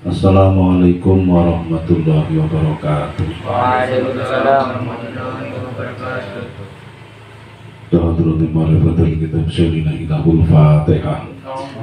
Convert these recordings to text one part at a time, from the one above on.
Assalamualaikum warahmatullahi wabarakatuh. Waalaikumsalam warahmatullahi wabarakatuh. Ta'aturun ma'rifatul kitab syarina ilahul fatihah.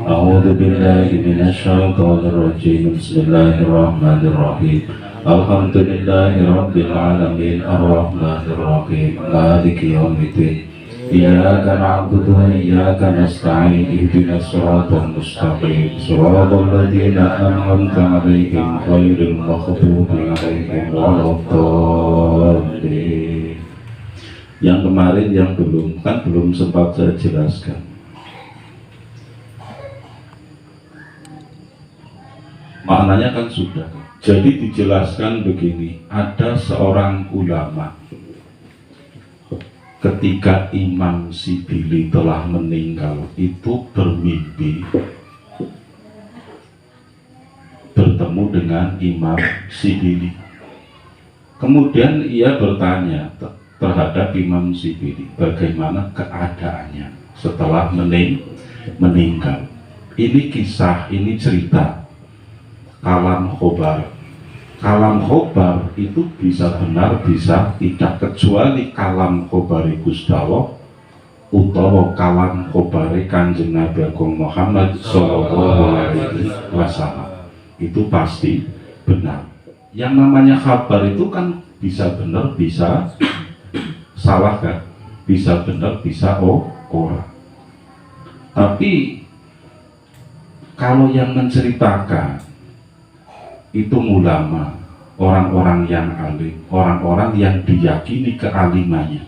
A'udhu billahi minasyaitonir rajim. Bismillahirrahmanirrahim. Alhamdulillahi rabbil alamin. Ar-rahmanir rahim. Maliki yaumiddin. Iyyaka na'budu wa iyyaka nasta'in. Ihdinas siratal mustaqim. Siratal ladzina an'amta 'alaihim ghairil maghdubi 'alaihim waladdallin. Yang kemarin yang belum sempat saya jelaskan. Maknanya kan sudah. Jadi dijelaskan begini, ada seorang ulama ketika Imam Sibili telah meninggal itu bermimpi bertemu dengan Imam Sibili. Kemudian ia bertanya terhadap Imam Sibili, bagaimana keadaannya setelah meninggal. Ini kisah, ini cerita kalam khobar. Kalam khobar itu bisa benar, bisa tidak, kecuali kalam khobari Gusti Allah utawa kalam khobari Kanjeng Nabi Agung Muhammad Sallallahu Alaihi Wasallam. Itu pasti benar. Yang namanya kabar itu kan bisa benar, bisa salah kan, bisa benar, bisa orang. Tapi kalau yang menceritakan itu ulama, orang-orang yang alim, orang-orang yang diyakini kealimannya,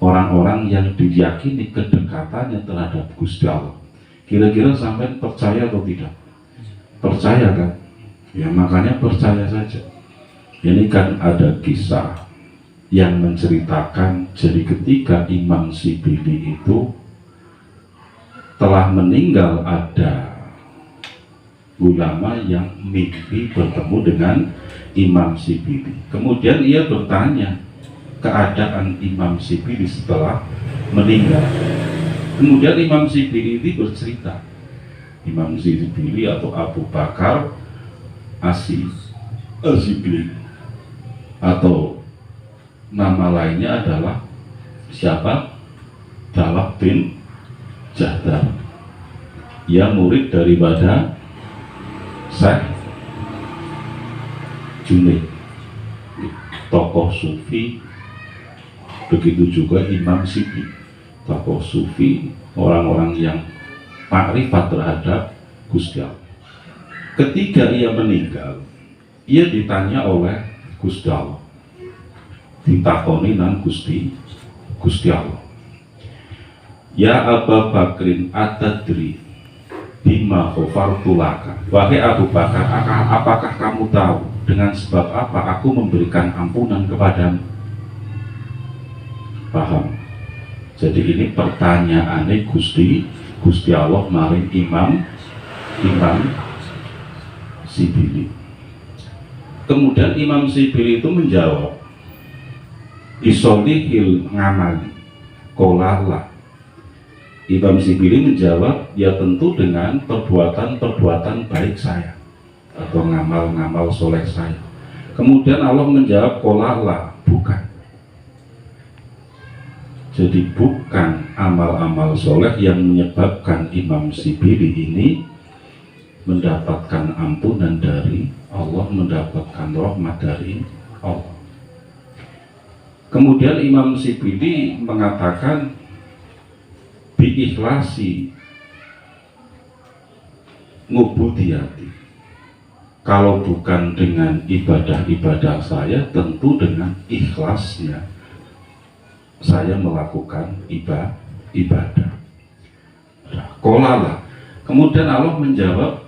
orang-orang yang diyakini kedekatannya terhadap Gusti Allah. Kira-kira sampai percaya atau tidak? Percaya kan? Ya makanya percaya saja. Ini kan ada kisah yang menceritakan, jadi ketika Imam Sibili itu telah meninggal, ada ulama yang mimpi bertemu dengan Imam Sibili. Kemudian ia bertanya keadaan Imam Sibili setelah meninggal. Kemudian Imam Sibili ini bercerita, Imam Sibili atau Abu Bakar As-Sibili, atau nama lainnya adalah siapa? Dalak bin Jahdar. Ia murid daripada Syekh Junaid, tokoh sufi. Begitu juga Imam Sibili, tokoh sufi, orang-orang yang makrifat terhadap Gusti Allah. Ketika ia meninggal, ia ditanya oleh Gusti Allah, ditakoni nang Gusti Allah, ya Abu Bakrin atadri bima ghafartu laka. Wahai Abu Bakar, apakah kamu tahu dengan sebab apa aku memberikan ampunan kepadamu? Paham? Jadi ini pertanyaannya Gusti Allah maring Imam Sibili. Kemudian Imam Sibili itu menjawab, isolihil ngamali kolala. Imam Sibili menjawab, ya tentu dengan perbuatan-perbuatan baik saya atau ngamal-ngamal soleh saya. Kemudian Allah menjawab, kolala, bukan. Jadi bukan amal-amal soleh yang menyebabkan Imam Sibili ini mendapatkan ampunan dari Allah, mendapatkan rahmat dari Allah. Kemudian Imam Sibili mengatakan, biikhlasi ngubudiyati, kalau bukan dengan ibadah-ibadah saya, tentu dengan ikhlasnya saya melakukan ibadah. Kolala. Kemudian Allah menjawab,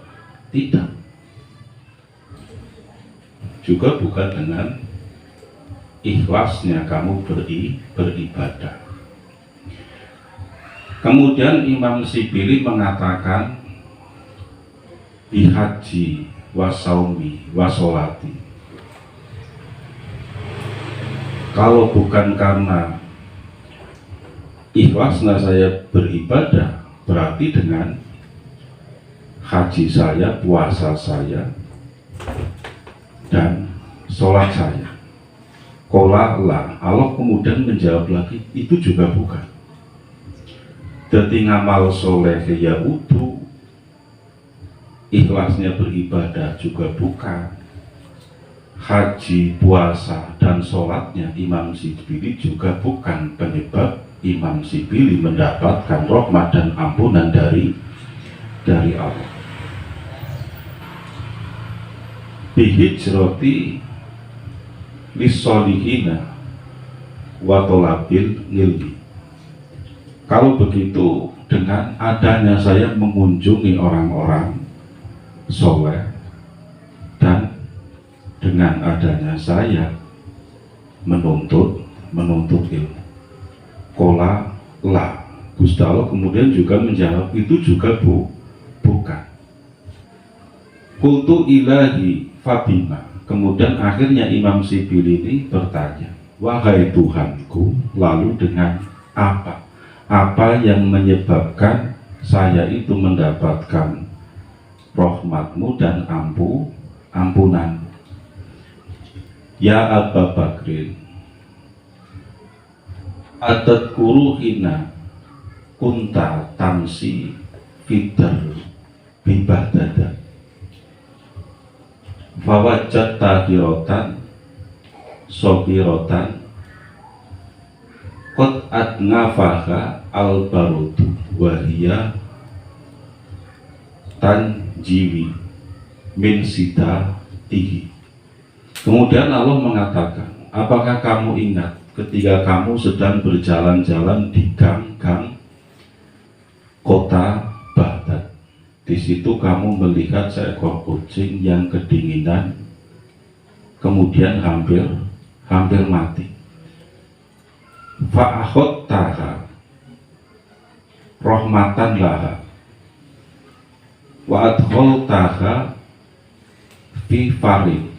tidak, juga bukan dengan ikhlasnya kamu beribadah. Kemudian Imam Sibili mengatakan, bihaji wasaumi wasolati, kalau bukan karena ikhlasnya saya beribadah, berarti dengan haji saya, puasa saya, dan sholat saya. Qala la. Allah kemudian menjawab lagi, itu juga bukan. Jadi ngamal soleh ya udu, ikhlasnya beribadah juga bukan. Haji, puasa, dan sholatnya Imam Sibili juga bukan penyebab Imam Sibili mendapatkan rahmat dan ampunan dari Allah. Bihijroti lissolihina wa tolabil ngilmi. Kalau begitu, dengan adanya saya mengunjungi orang-orang soleh dan dengan adanya saya menuntut ilmu. Qala la. Gusti Allah kemudian juga menjawab, itu juga bukan. Qultu ilahi fabima. Kemudian akhirnya Imam Sibili ini bertanya, wahai Tuhanku, lalu dengan apa? Apa yang menyebabkan saya itu mendapatkan rahmatmu dan ampunan? Ya Aba Bakrin, adat kuruhina kunta tamsi fitar bibah dada fawajat tahirotan sobirotan kot adnafaha al-barutu wahia tanjiwi min sita tihi. Kemudian Allah mengatakan, apakah kamu ingat ketika kamu sedang berjalan-jalan di gang-gang kota Baghdad? Di situ kamu melihat seekor kucing yang kedinginan, kemudian hampir mati. Fa'akhot taha rahmatan laha wa adkhol taha fi farid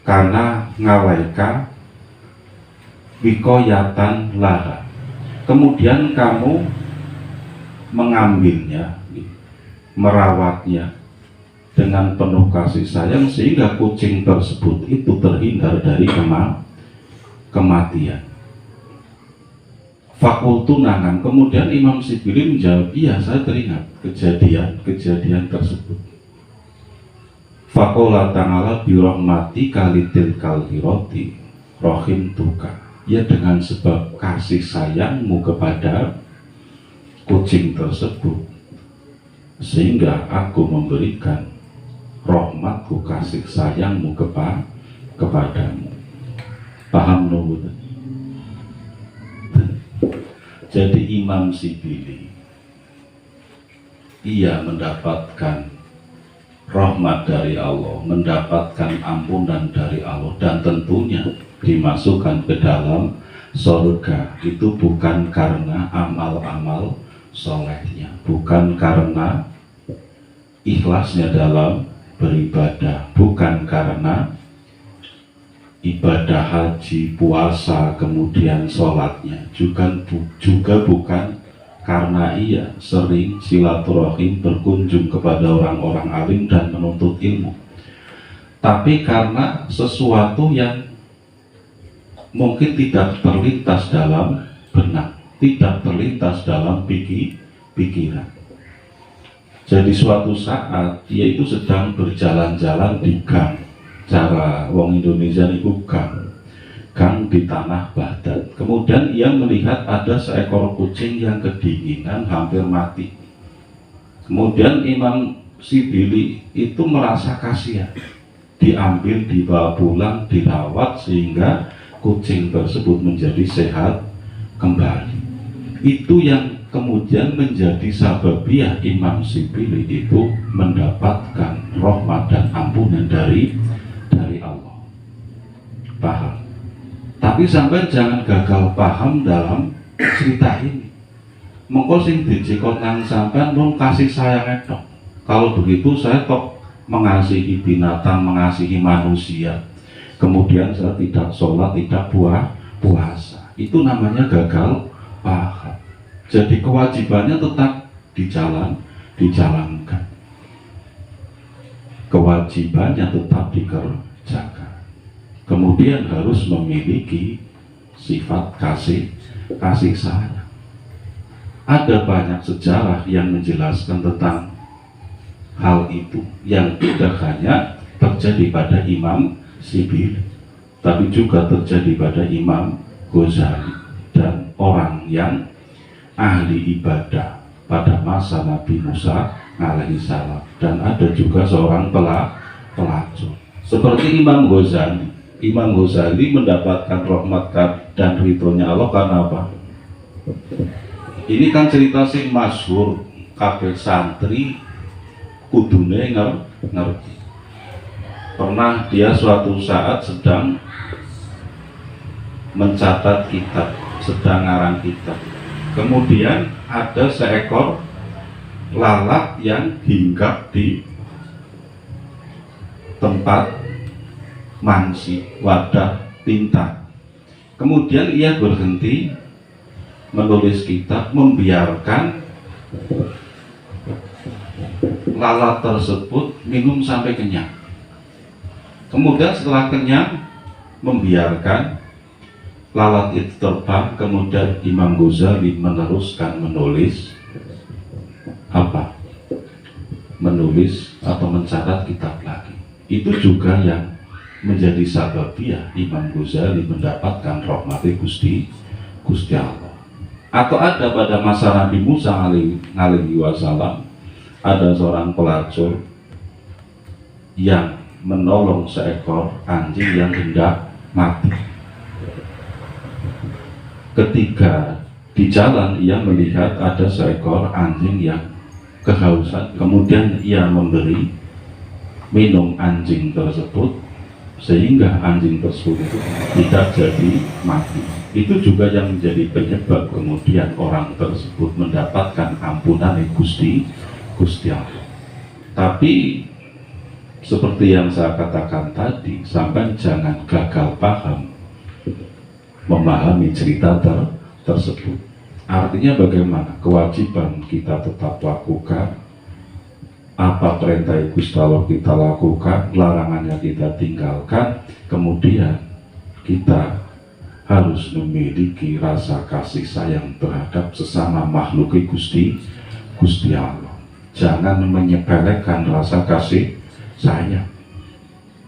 karena ngalaika wikoyatan laha. Kemudian kamu mengambilnya, merawatnya dengan penuh kasih sayang sehingga kucing tersebut itu terhindar dari kematian. Fakultu nangan. Kemudian Imam Sibili menjawab, iya saya teringat kejadian tersebut. Fakola ta'ala birahmati kalitil kalhiroti rohim tuka. Ya dengan sebab kasih sayangmu kepada kucing tersebut sehingga aku memberikan rahmatku kasih sayangmu kepadamu. Paham nunggu? Jadi Imam Sibili ia mendapatkan rahmat dari Allah, mendapatkan ampunan dari Allah, dan tentunya dimasukkan ke dalam surga itu bukan karena amal-amal solehnya, bukan karena ikhlasnya dalam beribadah, bukan karena ibadah haji, puasa, kemudian sholatnya, juga bukan karena ia sering silaturahim berkunjung kepada orang-orang alim dan menuntut ilmu, tapi karena sesuatu yang mungkin tidak terlintas dalam benak, tidak terlintas dalam pikiran. Jadi suatu saat ia itu sedang berjalan-jalan di gang, cara wong Indonesia itu gang di tanah Baghdad. Kemudian ia melihat ada seekor kucing yang kedinginan hampir mati. Kemudian Imam Sibili itu merasa kasihan, diambil, dibawa pulang, dirawat sehingga kucing tersebut menjadi sehat kembali. Itu yang kemudian menjadi sababiah Imam Sibili itu mendapatkan rahmat dan ampunan dari Allah. Paham? Tapi sampai jangan gagal paham dalam cerita ini. Mengko sing dijekot nang sampean mung kasih sayang tok. Kalau begitu saya tok mengasihi binatang, mengasihi manusia. Kemudian saya tidak sholat, tidak puasa. Itu namanya gagal paham. Jadi kewajibannya tetap dijalankan. kewajibannya tetap dikerjakan. Kemudian harus memiliki sifat kasih sayang. Ada banyak sejarah yang menjelaskan tentang hal itu, yang tidak hanya terjadi pada Imam Sibili, tapi juga terjadi pada Imam Ghazali dan orang yang ahli ibadah pada masa Nabi Musa alaihissalam, dan ada juga seorang pelacur seperti Imam Ghazali. Imam Ghazali mendapatkan rahmat dan ridhonya Allah karena apa? Ini kan cerita sing masyhur, kabeh santri kudune ngerti. Pernah dia suatu saat sedang mencatat kitab, sedang ngarang kitab. Kemudian ada seekor lalat yang hinggap di tempat mansi, wadah tinta. Kemudian ia berhenti menulis kitab, membiarkan lalat tersebut minum sampai kenyang. Kemudian setelah kenyang, membiarkan lalat itu terbang. Kemudian Imam Ghazali meneruskan menulis apa? Menulis atau mencatat kitab lagi. Itu juga yang menjadi sababiah Imam Ghazali mendapatkan rahmati Gusti Allah. Atau ada pada masa Nabi Musa alaihi wasallam, ada seorang pelacur yang menolong seekor anjing yang hendak mati. Ketika di jalan ia melihat ada seekor anjing yang kehausan, kemudian ia memberi minum anjing tersebut sehingga anjing tersebut itu tidak jadi mati. Itu juga yang menjadi penyebab kemudian orang tersebut mendapatkan ampunan Gusti Allah. Tapi seperti yang saya katakan tadi, sampai jangan gagal paham memahami cerita tersebut. Artinya bagaimana? Kewajiban kita tetap lakukan, apa perintah Gusti Allah kita lakukan, larangannya kita tinggalkan. Kemudian kita harus memiliki rasa kasih sayang terhadap sesama makhluk Gusti Allah. Jangan menyepelekan rasa kasih sayang,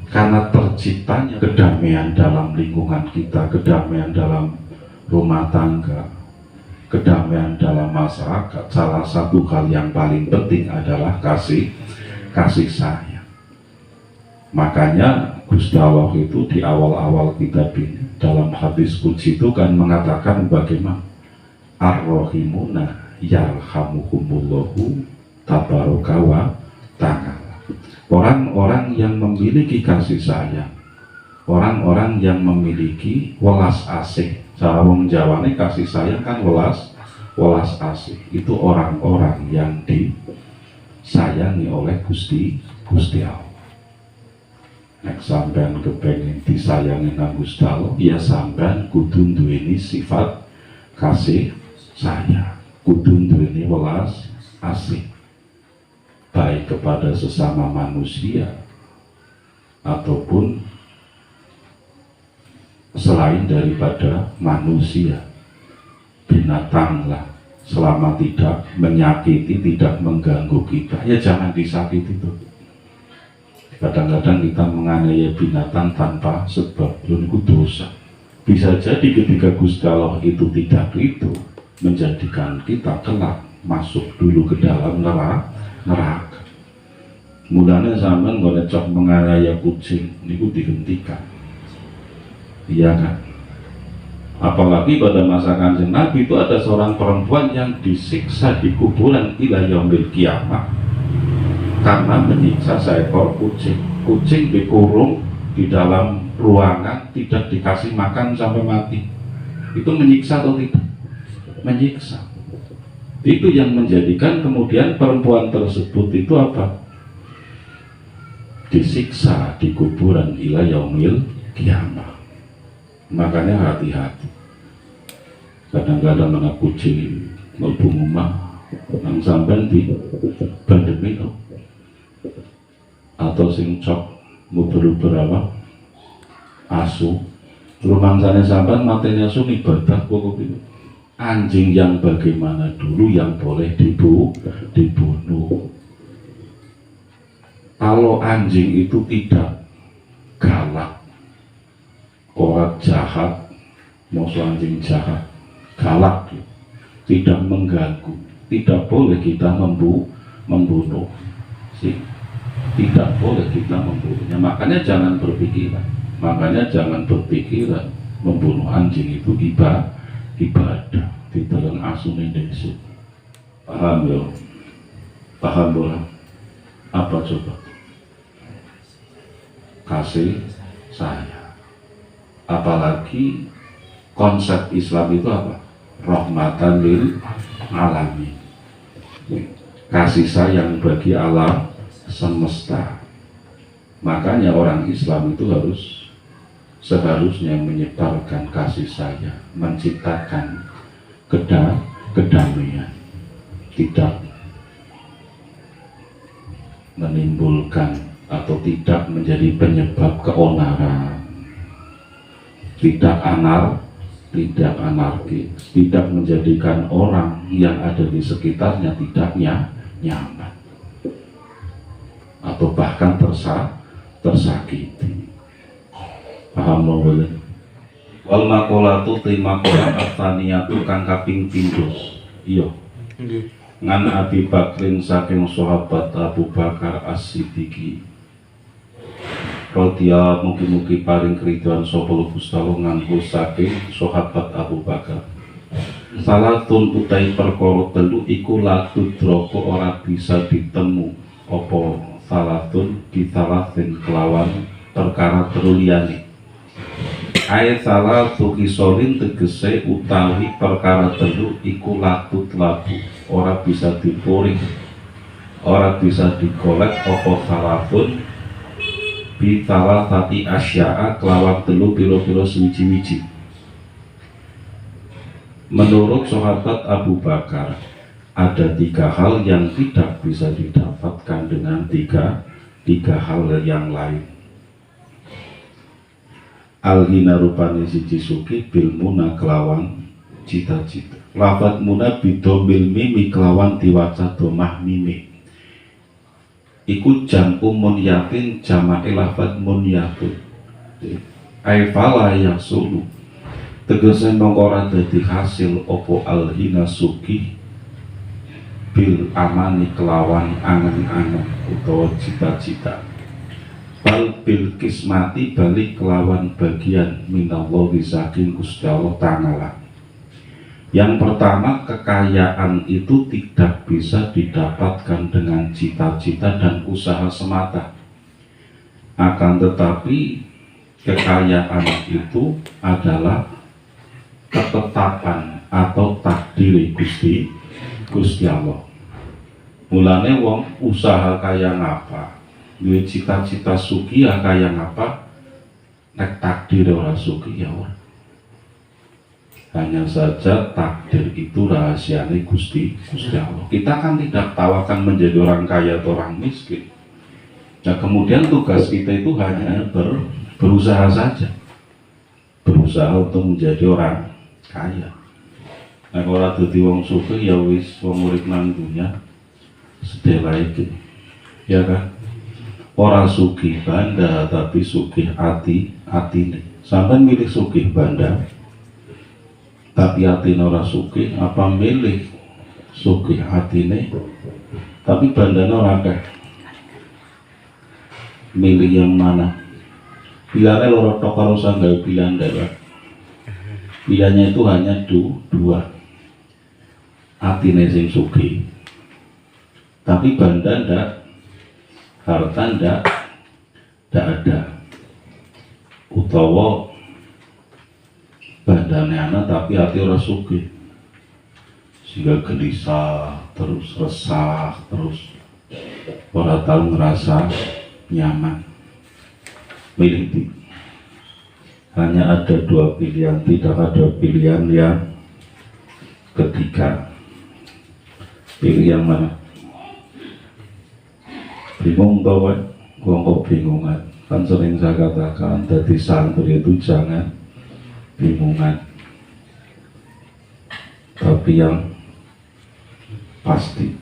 karena terciptanya kedamaian dalam lingkungan kita, kedamaian dalam rumah tangga, kedamaian dalam masyarakat. Salah satu hal yang paling penting adalah kasih sayang. Makanya Gusti Allah itu di awal-awal kitab ini dalam hadis qudsi itu kan mengatakan bagaimana ar-rahimuna yarhamuhumullahu tabaraka wa ta'ala. Orang-orang yang memiliki kasih sayang, orang-orang yang memiliki welas asih. Cara wong Jawane kasih sayang kan welas asih. Itu orang-orang yang disayangi oleh Gusti Allah. Nek sampean kepengen disayangi nang Gusti Allah, ya sampean kudu duweni sifat kasih sayang, kudu duweni welas asih, baik kepada sesama manusia ataupun selain daripada manusia, binatang lah, selama tidak menyakiti, tidak mengganggu kita, ya jangan disakiti itu. Kadang-kadang kita menganiaya binatang tanpa sebab, itu dosa. Bisa jadi ketika Gusti Allah itu tidak itu, menjadikan kita kelak masuk dulu ke dalam neraka. Mulanya zaman nggak cok menganiaya kucing, itu dihentikan. Iya kan? Apalagi pada masa Kanjeng Nabi itu ada seorang perempuan yang disiksa di kuburan ila yaumil kiamah karena menyiksa seekor kucing. Kucing dikurung di dalam ruangan, tidak dikasih makan sampai mati. Itu menyiksa atau tidak? Menyiksa. Itu yang menjadikan kemudian perempuan tersebut itu apa? Disiksa di kuburan ila yaumil kiamah. Makanya hati-hati. Kadang-kadang anak kucing mlebu omah nang sampean di bandemi to. atau sing cok muber-uber apa asu. Rumangsane sampean matenya asu ibadah kok itu. Anjing yang bagaimana dulu yang boleh dibunuh. Kalau anjing itu tidak galak, orang jahat, musuh anjing jahat, galak, tidak mengganggu, tidak boleh kita membunuh. Tidak boleh kita membunuhnya. Makanya jangan berpikiran membunuh anjing itu ibadah di dalam asune desa. Paham ya? Paham bola? Apa coba? Kasih sayang. Apalagi konsep Islam itu apa? Rahmatan lil alamin. Kasih sayang bagi alam semesta. Makanya orang Islam itu seharusnya menyebarkan kasih sayang, menciptakan kedamaian, tidak menimbulkan atau tidak menjadi penyebab keonaran, tidak anarkis, tidak menjadikan orang yang ada di sekitarnya tidak nyaman atau bahkan tersakiti. Paham boleh? Wal makolatu makolat ataniyatu kang kaping 7. Iya. Ngan Abi Bakrin saking sahabat Abu Bakar As-Siddiqi. Radhiyallahu mugi-mugi paring kridhoan sapa Gusti Allah nganggo saking sahabat Abu Bakar. Salatun utai perkara telu iku latu droko ora bisa ditemu apa salatun bisalatin kelawan perkara telu liyane. Ayat salah sukisolin tegese utawi perkara telu iku latu telabu ora bisa dipuring, ora bisa digolek apa salafun bitala tati asya'a kelawan telu piro-piro suci-wici. Menurut sahabat Abu Bakar ada 3 hal yang tidak bisa didapatkan dengan tiga hal yang lain. Al-hina rupane siji suki bil muna kelawan cita-cita. Lafat muna bidomil mimi kelawan diwaca domah mimi. Iku jam'u munyatin jama'i lafat munyatun. Aifala yang sulu. Tegese mongkora dadi hasil opo al-hina suki bil amani kelawan angen-angen utawa cita-cita. Bal bil kismati balik kelawan bagian minallahi saking Gusti Allah Ta'ala. Yang pertama, kekayaan itu tidak bisa didapatkan dengan cita-cita dan usaha semata. Akan tetapi kekayaan itu adalah ketetapan atau takdir Gusti Allah. Mulane wong usaha kaya ngapa? Duwe cita-cita suki ya kaya ngapa, nek takdir ora suki ya ora. Hanya saja takdir itu rahasianya Gusti Allah. Kita kan tidak tahu akan menjadi orang kaya atau orang miskin. Nah kemudian tugas kita itu hanya berusaha saja, berusaha untuk menjadi orang kaya. Nek ora dadi wong suki ya wis wong urip nang dunya sedela iki. Ya kan? Orang sugih banda tapi sugih atine. Sampai milih sugih banda tapi atine ora sugih, apa milih sugih atine tapi bandane ora akeh? Milih yang mana? Pilihannya loro tok karo sanggawe pilihan daerah. Pilihannya itu hanya dua. Atine sing sugih tapi banda ndak, harta ndak ada, utawa bandane ana tapi hati ora sugih sehingga gelisah terus, resah terus, ora tahu ngerasa nyaman. Milih hanya ada 2 pilihan, tidak ada pilihan yang ketiga. Pilih yang mana? Bingung tau kan? wong kok bingungan. Kan sering saya katakan, jadi santri itu jangan bingungan, tapi yang pasti.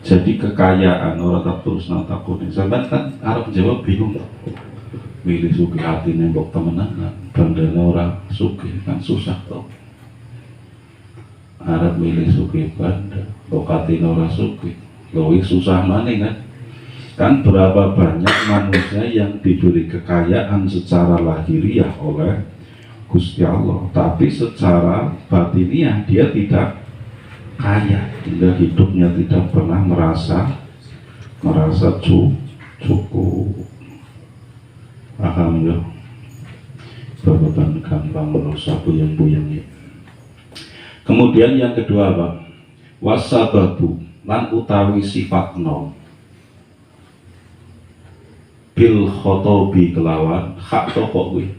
Jadi kekayaan orang tak terus nata kuning. Sampai kan Arab jawab bingung. Milih suki hati nembok temenan, bandana orang suki kan susah toh. Arab milih suki banda, hati orang suki, lebih susah mana kan? Kan berapa banyak manusia yang diberi kekayaan secara lahiriah oleh Gusti Allah, tapi secara batiniah dia tidak kaya, hingga hidupnya tidak pernah merasa cukup. Paham ya? Babakan gampang merusak buyang-buyang ya. Kemudian yang kedua apa? Wasababu lan utawi sifat nom bil khotobi kelawan hak toko kuwi.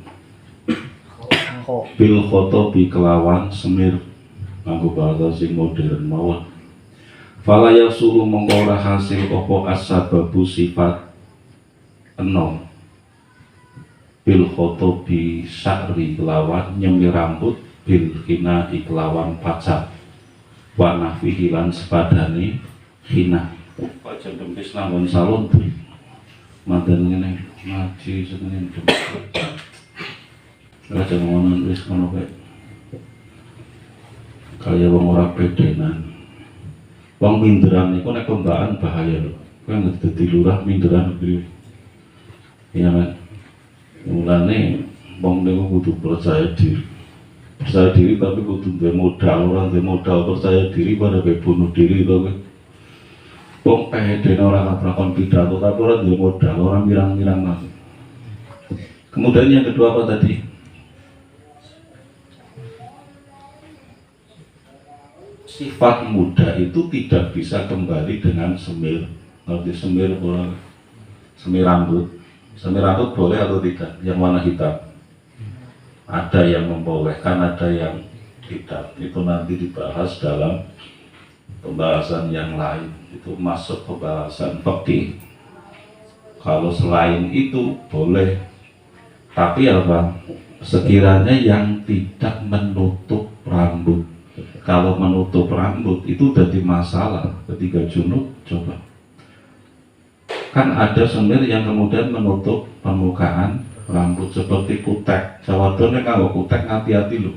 Bil khotobi kelawan semir nganggo bahasa sing modern mawon. Fala yasulu mongko ora hasil apa asbabu sifat enom bil khotobi sya'ri kelawan nyemir rambut bil hina kelawan pacat wa nahwihi lan sepadane hina. Pak jam dempis nangon salon manten ngene ngaji seneng dempis. Ora jangan wis ngono kae. Kaya wong ora pedenan. Wong minderan niku nek pembaan bahaya lho. Kowe nek dadi lurah minderan kuwi. Iya kan? Mulane wong niku kudu percaya diri. Percaya diri tapi kudu duwe modal, ora duwe modal percaya diri pada bunuh diri to kowe. Wong peden ora ngaprakon pidato tapi ora duwe modal, ora mirang-mirang mas. Kemudian yang kedua apa tadi? Sifat muda itu tidak bisa kembali dengan semir. Ngerti semir orang semir rambut. Semir rambut boleh atau tidak? Yang warna hitam. Ada yang membolehkan, ada yang tidak. Itu nanti dibahas dalam pembahasan yang lain. Itu masuk pembahasan fikih. Kalau selain itu boleh. Tapi apa? Sekiranya yang tidak menutup rambut. Kalau menutup rambut itu jadi masalah ketika junub. Coba kan ada semir yang kemudian menutup permukaan rambut seperti kutek. Jawadone kalau kutek hati-hati loh.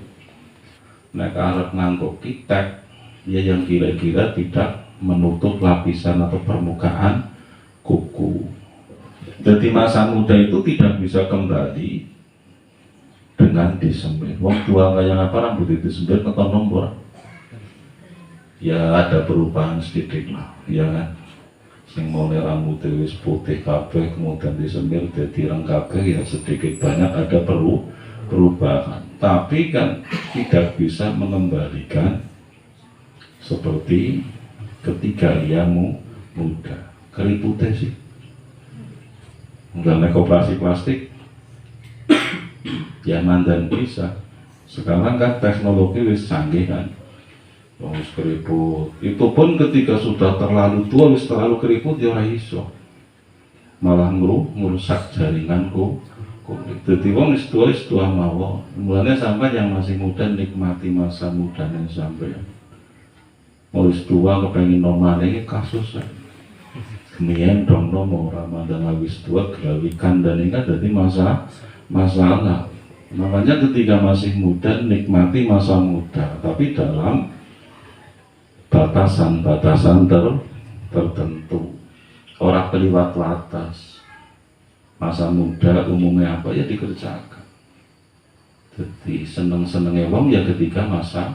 Nek arep nganggo kitek ya yang kira-kira tidak menutup lapisan atau permukaan kuku. Jadi masa muda itu tidak bisa kembali dengan disemir. Wong tua kayak apa rambut itu semir keton nombor. Ya ada perubahan sedikit lah, ya kan. Sing mulai rambut wis putih kabeh kemudian disemir jadi ireng kabeh ya sedikit banyak ada perubahan. Tapi kan tidak bisa mengembalikan seperti ketika ia muda. Keriputnya sih. Enggak naik operasi plastik. Ya mandan bisa. Sekarang kan teknologi wis canggih kan. Wis keriput. Itu pun ketika sudah terlalu tua, wis terlalu keriput ya ora iso. Malah merusak jaringan kulit. Jadi wong wis tua mawon. Mulane sampai yang masih muda nikmati masa mudanya sampai. Wis tua kepengin normal iki kasus. Kemudian dong ora mandang wis tua gawikan dan ini kan jadi masalah. Makanya ketika masih muda nikmati masa muda, tapi dalam batasan tertentu. Orang keliwat latas. Masa muda umumnya apa ya dikerjakan. Jadi seneng-senengnya wong ya ketika masa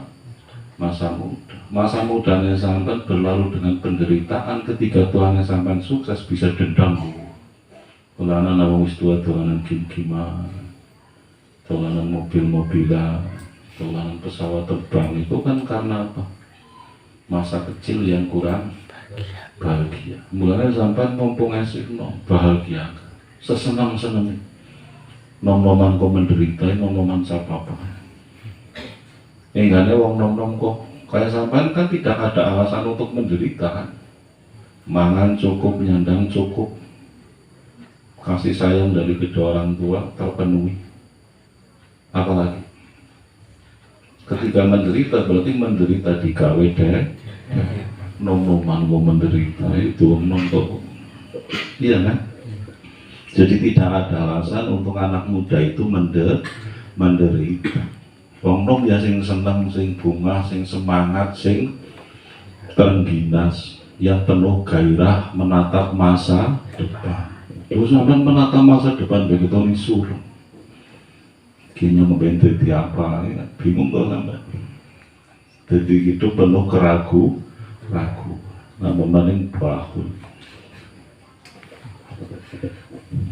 muda. Masa mudanya sampai berlalu dengan penderitaan, ketika Tuhan sampai sukses bisa dendam. Tolanan wong wis tua, tolanan kim-kiman, tolanan mobil-mobilan, tolanan pesawat terbang, itu kan karena apa? Masa kecil yang kurang bahagia. Mulanya sampai mumpung esik bahagia, sesenang-senang nom-noman kok menderita, nom-noman siapa-apa. Enggaknya wong nom-nom kok kayak sampean kan tidak ada alasan untuk menderita kan. mangan cukup, nyandang cukup, kasih sayang dari kedua orang tua terpenuhi. Apalagi ketika menderita berarti menderita di gawe deh, nom-noman mau menderita itu nonton, iya kan? Jadi tidak ada alasan untuk anak muda itu menderita. Wong nom ya sing seneng, sing bunga, sing semangat, sing terengginas, yang penuh gairah menatap masa depan. Terus sampai menatap masa depan begitu disuruh. Kini ngebentuk di apa? Ya, bingung kok sampai. Jadi itu penuh ragu. Namun maning bahu.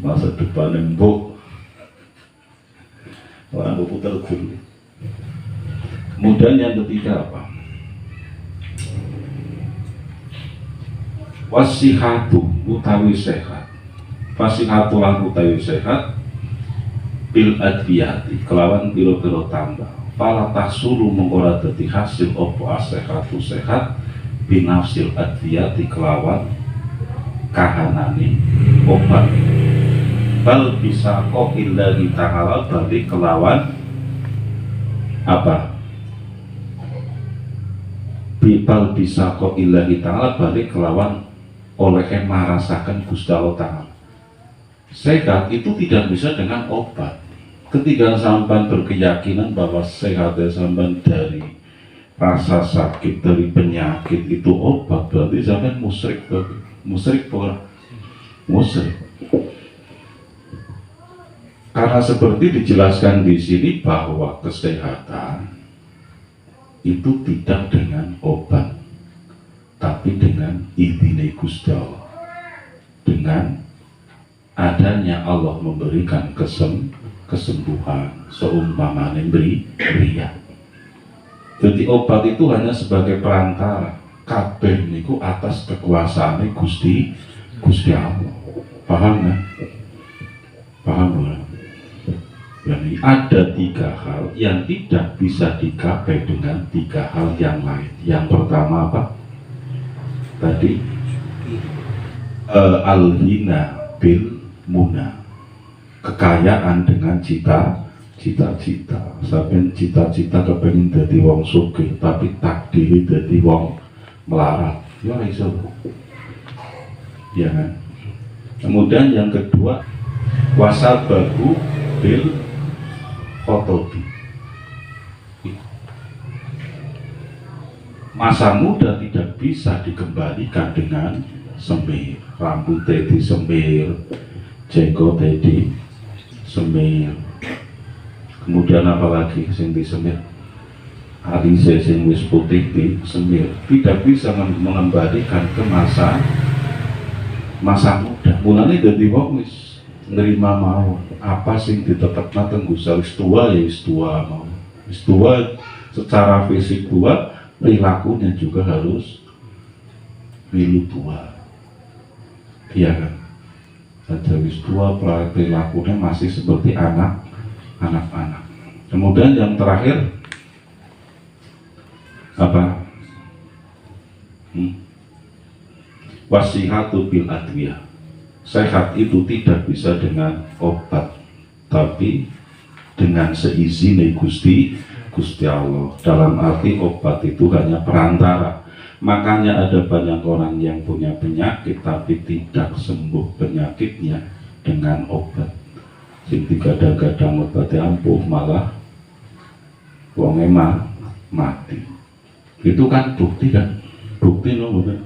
Masa depan embuk. Orang berputar dulu. Kemudian yang ketiga apa? Wasihatu utawi sehat. Wasihatu lan utawi sehat bil adwiyati kelawan piro-piro tambah. Fala tahsulu mengkora dadi hasil opo asehatu sehat binafsil adwiyati kelawan kahanani obat. Bal bisa kok illahi ta'ala balik kelawan apa? Bal bisa kok illahi ta'ala balik kelawan oleh merasakan Gusti Allah Ta'ala. Sehat itu tidak bisa dengan obat. Ketika sampan berkeyakinan bahwa sehatnya sampan dari rasa sakit, dari penyakit itu obat, berarti sampan musyrik. Musyrik. Karena seperti dijelaskan di sini bahwa kesehatan itu tidak dengan obat, tapi dengan idine Gusti Allah. Dengan adanya Allah memberikan kesembuhan seumpamane beriak. Jadi obat itu hanya sebagai perantara. Kabeh niku atas kekuasaane Gusti Allah. Paham kan? Paham kan? Yani ada tiga hal yang tidak bisa digapai dengan tiga hal yang lain. Yang pertama apa? Tadi al-ghina bil muna, kekayaan dengan cita-cita. Sampai cita-cita kepengen jadi wong sugih tapi takdiri jadi wong melarat, ya iso, ya kan? Kemudian yang kedua wasabahu bil khotobi, masa muda tidak bisa dikembalikan dengan semir, rambutnya disemir, jenggot di semir. Kemudian apalagi sing disemir, alise sing wis putih di semir. Tidak bisa mengembalikan ke masa muda. Mulane dadi wong wis nerima mau apa sing ditetepna teng Gusti wis tua ya wis tua mau. Wis tua secara fisik tua, perilakunya juga harus milu tua. Iya kan? Ada wis tua, perilakunya masih seperti anak-anak. Kemudian yang terakhir apa? Wasihatu bil adwiyah. Sehat itu tidak bisa dengan obat, tapi dengan seizin Gusti Allah. Dalam arti obat itu hanya perantara. Makanya ada banyak orang yang punya penyakit tapi tidak sembuh penyakitnya dengan obat. Sing digadang-gadang obatnya ampuh malah wong emang mati. Itu kan bukti kan? Bukti no bukan?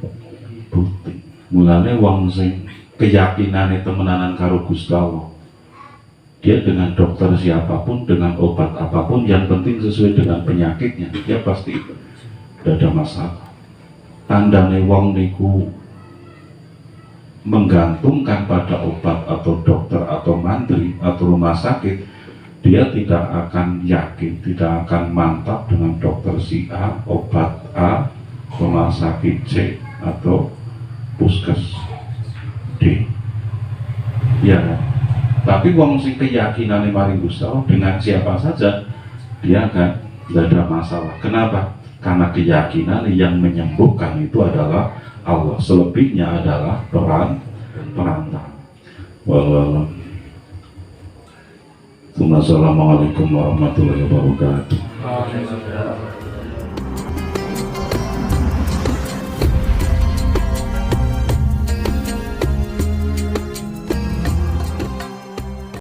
Bukti. Mulane wong sing keyakinane temenanan karo Gusti Allah, dia dengan dokter siapapun, dengan obat apapun, yang penting sesuai dengan penyakitnya, dia pasti tidak ada masalah. Tandane wong niku menggantungkan pada obat atau dokter atau mantri atau rumah sakit, dia tidak akan yakin, tidak akan mantap dengan dokter si A, obat A, rumah sakit C atau puskes D. Ya kan? Tapi wong sing keyakinane maring Gusti Allah dengan siapa saja dia akan tidak ada masalah. Kenapa? Karena keyakinan yang menyembuhkan itu adalah Allah, selebihnya adalah perantara. Wallahu. Assalamualaikum warahmatullahi wabarakatuh. Waalaikumsalam.